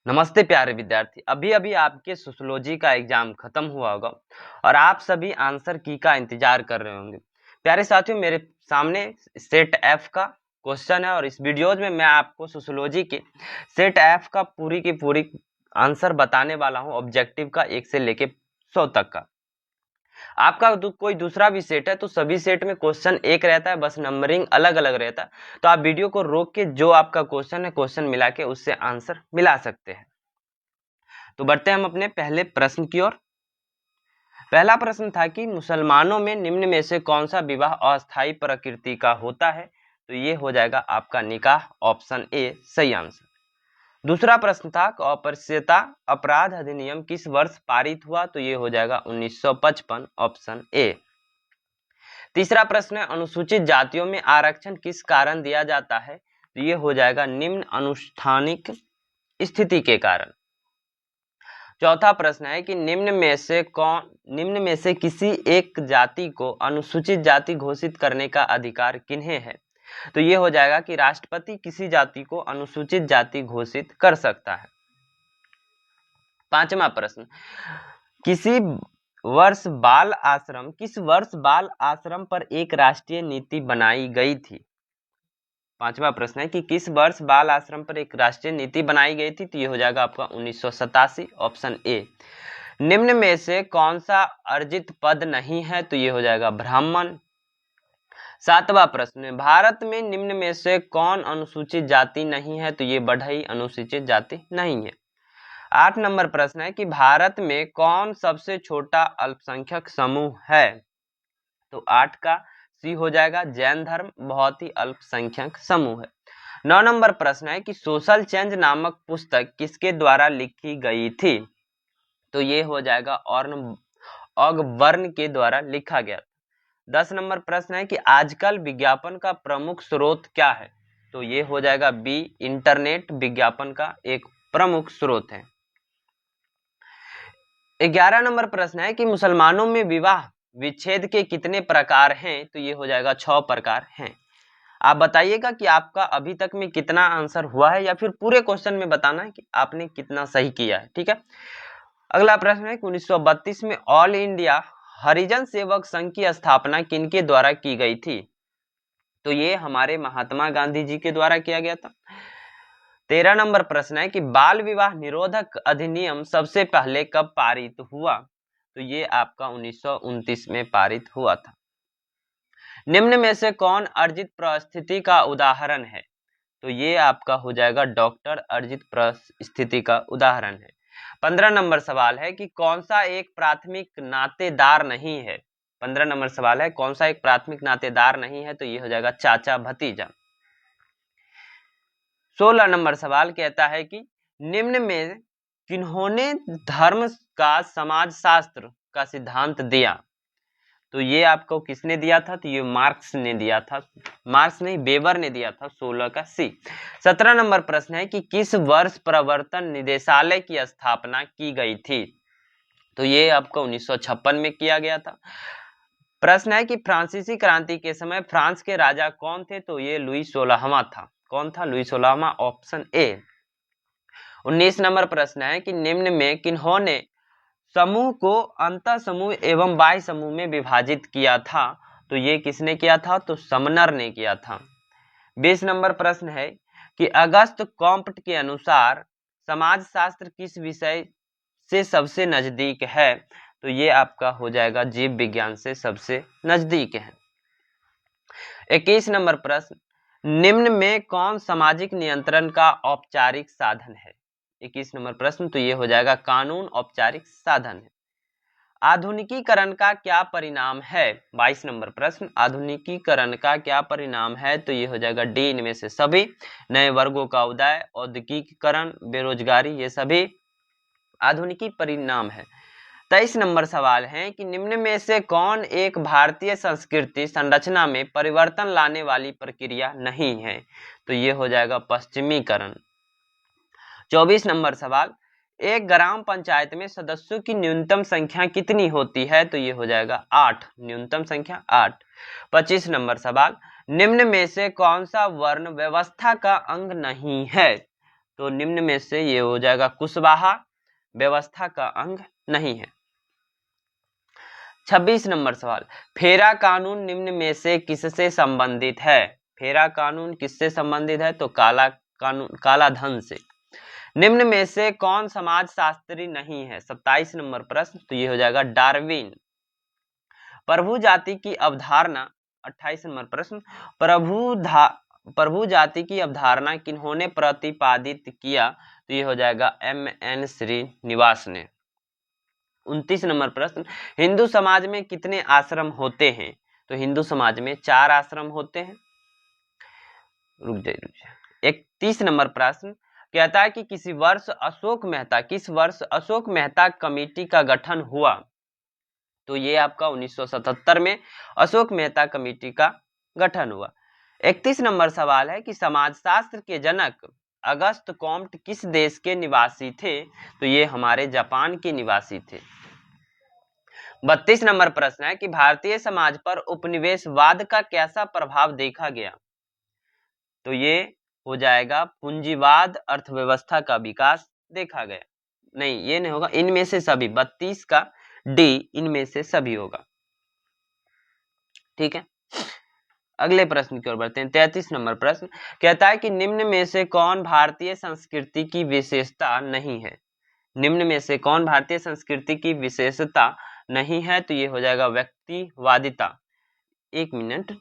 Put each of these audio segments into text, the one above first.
नमस्ते प्यारे विद्यार्थी। अभी अभी आपके सोशियोलॉजी का एग्जाम खत्म हुआ होगा और आप सभी आंसर की का इंतजार कर रहे होंगे। प्यारे साथियों, मेरे सामने सेट एफ का क्वेश्चन है और इस वीडियोज में मैं आपको सोशियोलॉजी के सेट एफ का पूरी की पूरी आंसर बताने वाला हूं, ऑब्जेक्टिव का 1 से लेके 100 तक का। आपका कोई दूसरा भी सेट है तो सभी सेट में क्वेश्चन एक रहता है, बस नंबरिंग अलग अलग रहता है। तो आप वीडियो को रोक के जो आपका क्वेश्चन है क्वेश्चन मिला के उससे आंसर मिला सकते हैं। तो बढ़ते हैं हम अपने पहले प्रश्न की ओर। पहला प्रश्न था कि मुसलमानों में निम्न में से कौन सा विवाह अस्थायी प्रकृति का होता है? तो ये हो जाएगा आपका निकाह, ऑप्शन ए सही आंसर। दूसरा प्रश्न था अपृश्यता अपराध अधिनियम किस वर्ष पारित हुआ? तो ये हो जाएगा 1955, ऑप्शन ए। तीसरा प्रश्न है अनुसूचित जातियों में आरक्षण किस कारण दिया जाता है? तो ये हो जाएगा निम्न अनुष्ठानिक स्थिति के कारण। चौथा प्रश्न है कि निम्न में से किसी एक जाति को अनुसूचित जाति घोषित करने का अधिकार किन्हें है? तो ये हो जाएगा कि राष्ट्रपति किसी जाति को अनुसूचित जाति घोषित कर सकता है। पांचवा प्रश्न, किस वर्ष बाल आश्रम पर एक राष्ट्रीय नीति बनाई गई थी? पांचवा प्रश्न है कि किस वर्ष बाल आश्रम पर एक राष्ट्रीय नीति बनाई गई थी? तो ये हो जाएगा आपका 1987, ऑप्शन ए। निम्न में से कौन सा अर्जित पद नहीं है? तो ये हो जाएगा ब्राह्मण। सातवां प्रश्न, भारत में निम्न में से कौन अनुसूचित जाति नहीं है? तो ये बढ़ई अनुसूचित जाति नहीं है। 8 नंबर प्रश्न है कि भारत में कौन सबसे छोटा अल्पसंख्यक समूह है? तो 8 का सी हो जाएगा, जैन धर्म बहुत ही अल्पसंख्यक समूह है। 9 नंबर प्रश्न है कि सोशल चेंज नामक पुस्तक किसके द्वारा लिखी गई थी? तो ये हो जाएगा ऑगबर्न के द्वारा लिखा गया। 10 नंबर प्रश्न है कि आजकल विज्ञापन का प्रमुख स्रोत क्या है? तो ये हो जाएगा बी, इंटरनेट विज्ञापन का एक प्रमुख स्रोत है। 11 नंबर प्रश्न है कि मुसलमानों में विवाह विच्छेद के कितने प्रकार हैं? तो ये हो जाएगा 6 प्रकार हैं। आप बताइएगा कि आपका अभी तक में कितना आंसर हुआ है या फिर पूरे क्वेश्चन में बताना है कि आपने कितना सही किया है। ठीक है। अगला प्रश्न है कि 1932 में ऑल इंडिया हरिजन सेवक संघ की स्थापना किनके द्वारा की गई थी? तो ये हमारे महात्मा गांधी जी के द्वारा किया गया था। 13 नंबर प्रश्न है कि बाल विवाह निरोधक अधिनियम सबसे पहले कब पारित हुआ? तो ये आपका 1929 में पारित हुआ था। निम्न में से कौन अर्जित परिस्थिति का उदाहरण है? तो ये आपका हो जाएगा डॉक्टर अर्जित परिस्थिति का उदाहरण है। 15 नंबर सवाल है कि कौन सा एक प्राथमिक नातेदार नहीं है? 15 नंबर सवाल है कौन सा एक प्राथमिक नातेदार नहीं है? तो ये हो जाएगा चाचा भतीजा। 16 नंबर सवाल कहता है कि निम्न में किन्होंने धर्म का समाजशास्त्र का सिद्धांत दिया? तो ये आपको किसने दिया था? तो ये मार्क्स ने दिया था। मार्क्स नहीं, वेबर ने दिया था। 16 का सी। 17 नंबर प्रश्न है कि किस वर्ष प्रवर्तन निदेशालय की स्थापना की गई थी? तो ये आपको 1956 में किया गया था। प्रश्न है कि फ्रांसीसी क्रांति के समय फ्रांस के राजा कौन थे? तो ये लुई 16वां था। कौन था? लुई 16वां, ऑप्शन ए। 19 नंबर प्रश्न है कि निम्न में किन्होंने समूह को अंतः समूह एवं बाह्य समूह में विभाजित किया था? तो ये किसने किया था? तो समनर ने किया था। 20 नंबर प्रश्न है कि अगस्त कॉम्प्ट के अनुसार समाजशास्त्र किस विषय से सबसे नजदीक है? तो ये आपका हो जाएगा जीव विज्ञान से सबसे नजदीक है। 21 नंबर प्रश्न, निम्न में कौन सामाजिक नियंत्रण का औपचारिक साधन है? 21 नंबर प्रश्न, तो ये हो जाएगा कानून औपचारिक साधन है। आधुनिकीकरण का क्या परिणाम है? 22 नंबर प्रश्न, आधुनिकीकरण का क्या परिणाम है? तो ये हो जाएगा डी, इनमें से सभी। नए वर्गों का उदय, औद्योगिकीकरण, बेरोजगारी, ये सभी आधुनिकी परिणाम है। 23 नंबर सवाल है कि निम्न में से कौन एक भारतीय संस्कृति संरचना में परिवर्तन लाने वाली प्रक्रिया नहीं है? तो ये हो जाएगा पश्चिमीकरण। 24 नंबर सवाल, एक ग्राम पंचायत में सदस्यों की न्यूनतम संख्या कितनी होती है? तो ये हो जाएगा 8, न्यूनतम संख्या 8। 25 नंबर सवाल, निम्न में से कौन सा वर्ण व्यवस्था का अंग नहीं है? तो निम्न में से ये हो जाएगा कुशवाहा व्यवस्था का अंग नहीं है। 26 नंबर सवाल, फेरा कानून निम्न में से किससे संबंधित है? फेरा कानून किससे संबंधित है? तो काला कानून, काला धन से। निम्न में से कौन समाजशास्त्री नहीं है? 27 नंबर प्रश्न, तो ये हो जाएगा डार्विन। प्रभु जाति की अवधारणा, 28 नंबर प्रश्न, प्रभु जाति की अवधारणा किन्होंने प्रतिपादित किया? तो ये हो जाएगा M.N. श्रीनिवास ने। 29 नंबर प्रश्न, हिंदू समाज में कितने आश्रम होते हैं? तो हिंदू समाज में 4 आश्रम होते हैं। रुक जाइए। 31 नंबर प्रश्न कहता है कि किस वर्ष अशोक मेहता कमेटी का गठन हुआ? तो ये आपका 1977 में अशोक मेहता कमेटी का गठन हुआ। 31 नंबर सवाल है कि समाजशास्त्र के जनक अगस्त कॉम्ट किस देश के निवासी थे? तो ये हमारे जापान के निवासी थे। 32 नंबर प्रश्न है कि भारतीय समाज पर उपनिवेशवाद का कैसा प्रभाव देखा गया? तो ये हो जाएगा पूंजीवाद अर्थव्यवस्था का विकास देखा गया। नहीं, ये नहीं होगा, इनमें से सभी, 32 का डी, इनमें से सभी होगा। ठीक है, अगले प्रश्न की ओर बढ़ते हैं। 33 नंबर प्रश्न कहता है कि निम्न में से कौन भारतीय संस्कृति की विशेषता नहीं है? निम्न में से कौन भारतीय संस्कृति की विशेषता नहीं है? तो ये हो जाएगा व्यक्तिवादिता। 1 मिनट।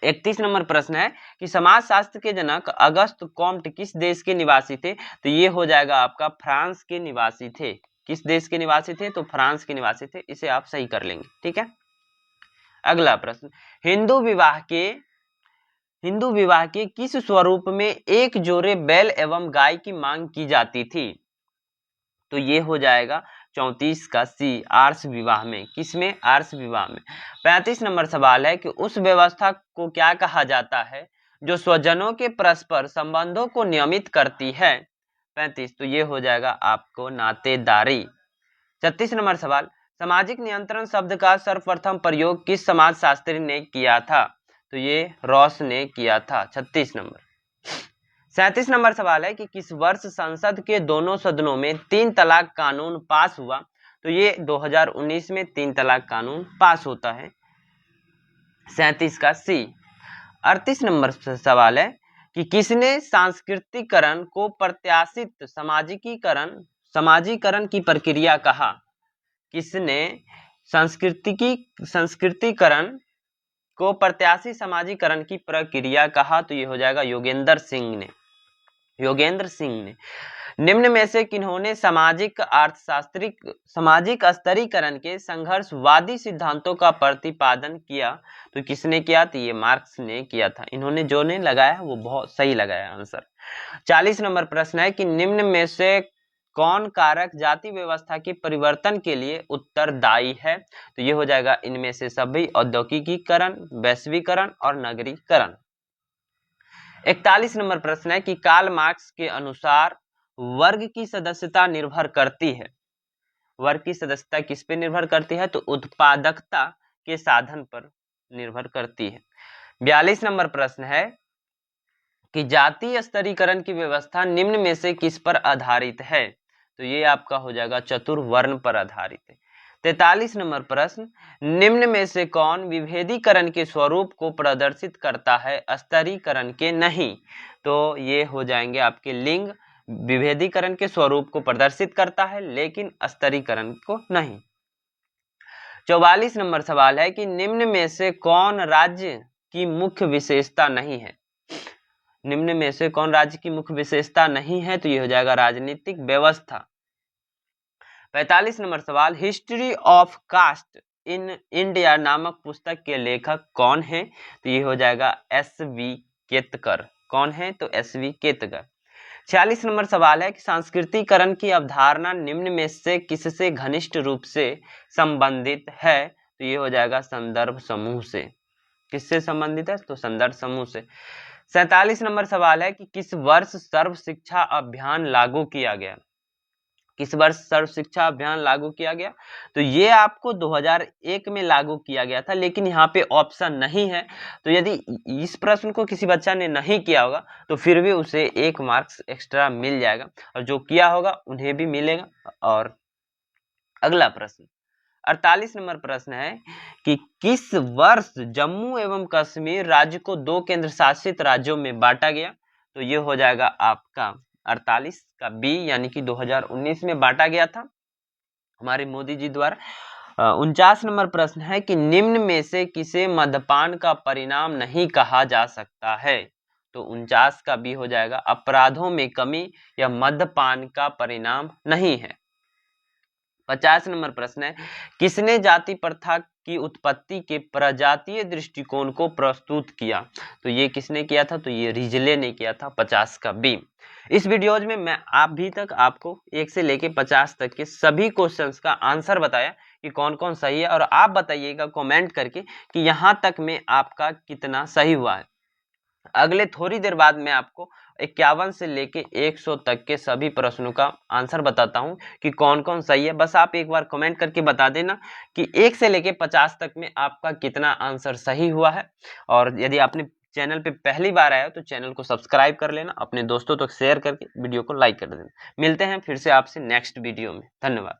31 नंबर प्रश्न है कि समाजशास्त्र के जनक अगस्त कॉम्ट किस देश के निवासी थे? तो ये हो जाएगा आपका फ्रांस के निवासी थे। किस देश के निवासी थे? तो फ्रांस के निवासी थे। इसे आप सही कर लेंगे। ठीक है, अगला प्रश्न, हिंदू विवाह के किस स्वरूप में एक जोड़े बैल एवं गाय की मांग की जाती थी? तो ये हो जाएगा 34 का सी, आर्ष विवाह में। किसमें? आर्ष विवाह में। 35 नंबर सवाल है कि उस व्यवस्था को क्या कहा जाता है जो स्वजनों के परस्पर संबंधों को नियमित करती है? 35, तो ये हो जाएगा आपको नातेदारी। 36 नंबर सवाल, सामाजिक नियंत्रण शब्द का सर्वप्रथम प्रयोग किस समाजशास्त्री ने किया था? तो ये रॉस ने किया था। 36 नंबर। 37 नंबर सवाल है कि किस वर्ष संसद के दोनों सदनों में 3 तलाक कानून पास हुआ? तो ये 2019 में 3 तलाक कानून पास होता है। 37 का सी। 38 नंबर सवाल है कि किसने सांस्कृतिकरण को प्रत्याशित समाजीकरण की प्रक्रिया कहा? किसने संस्कृतिकरण को प्रत्याशित समाजीकरण की प्रक्रिया कहा? तो ये हो जाएगा योगेंद्र सिंह ने। निम्न में से किन्होंने सामाजिक स्तरीकरण के संघर्षवादी सिद्धांतों का प्रतिपादन किया? तो किसने किया? तो ये मार्क्स ने किया था। इन्होंने जो ने लगाया वो बहुत सही लगाया आंसर। 40 नंबर प्रश्न है कि निम्न में से कौन कारक जाति व्यवस्था के परिवर्तन के लिए उत्तरदायी है? तो ये हो जाएगा इनमें से सभी, औद्योगिकीकरण, वैश्वीकरण और नगरीकरण। 41 नंबर प्रश्न है कि कार्ल मार्क्स के अनुसार वर्ग की सदस्यता निर्भर करती है। वर्ग की सदस्यता किस पे निर्भर करती है? तो उत्पादकता के साधन पर निर्भर करती है। 42 नंबर प्रश्न है कि जातीय स्तरीकरण की व्यवस्था निम्न में से किस पर आधारित है? तो ये आपका हो जाएगा चतुर्वर्ण पर आधारित है। 43 नंबर प्रश्न, निम्न में से कौन विभेदीकरण के स्वरूप को प्रदर्शित करता है, स्तरीकरण के नहीं? तो ये हो जाएंगे आपके लिंग विभेदीकरण के स्वरूप को प्रदर्शित करता है लेकिन स्तरीकरण को नहीं। 44 नंबर सवाल है कि निम्न में से कौन राज्य की मुख्य विशेषता नहीं है? निम्न में से कौन राज्य की मुख्य विशेषता नहीं है? तो ये हो जाएगा राजनीतिक व्यवस्था। 45 नंबर सवाल, history of caste in India नामक पुस्तक के लेखक कौन है? तो ये हो जाएगा S.V. केतकर। कौन है? तो S.V. केतकर। 46 नंबर सवाल है कि सांस्कृतिकरण की अवधारणा निम्न में से किससे घनिष्ठ रूप से संबंधित है? तो ये हो जाएगा संदर्भ समूह से। किससे संबंधित है? तो संदर्भ समूह से। 47 नंबर सवाल है कि किस वर्ष सर्व शिक्षा अभियान लागू किया गया? किस वर्ष सर्व शिक्षा अभियान लागू किया गया? तो ये आपको 2001 में लागू किया गया था, लेकिन यहाँ पे ऑप्शन नहीं है। तो यदि इस प्रश्न को किसी बच्चा ने नहीं किया होगा तो फिर भी उसे 1 मार्क्स एक्स्ट्रा मिल जाएगा, और जो किया होगा उन्हें भी मिलेगा। और अगला प्रश्न 48 नंबर प्रश्न है कि किस वर्ष जम्मू एवं कश्मीर राज्य को 2 केंद्र शासित राज्यों में बांटा गया? तो ये हो जाएगा आपका 48 का बी, यानी कि 2019 में बांटा गया था हमारे मोदी जी द्वारा। 49 नंबर प्रश्न है कि निम्न में से किसे मद्यपान का परिणाम नहीं कहा जा सकता है? तो 49 का बी हो जाएगा, अपराधों में कमी या मद्यपान का परिणाम नहीं है। 50 नंबर प्रश्न है किसने जाति प्रथा की उत्पत्ति के प्रजातीय दृष्टिकोण को प्रस्तुत किया? तो ये किसने किया था? तो ये रिजले ने किया था। 50 का बी। इस वीडियोज में मैं अभी तक आपको 1 से लेके 50 तक के सभी क्वेश्चंस का आंसर बताया कि कौन कौन सही है, और आप बताइएगा कमेंट करके कि यहाँ तक में आपका कितना सही हुआ है। अगले थोड़ी देर बाद मैं आपको 51 से लेके 100 तक के सभी प्रश्नों का आंसर बताता हूं कि कौन कौन सही है। बस आप एक बार कमेंट करके बता देना कि 1 से लेके 50 तक में आपका कितना आंसर सही हुआ है। और यदि आपने चैनल पे पहली बार आया तो चैनल को सब्सक्राइब कर लेना, अपने दोस्तों तक शेयर करके वीडियो को लाइक कर देना। मिलते हैं फिर से आपसे नेक्स्ट वीडियो में। धन्यवाद।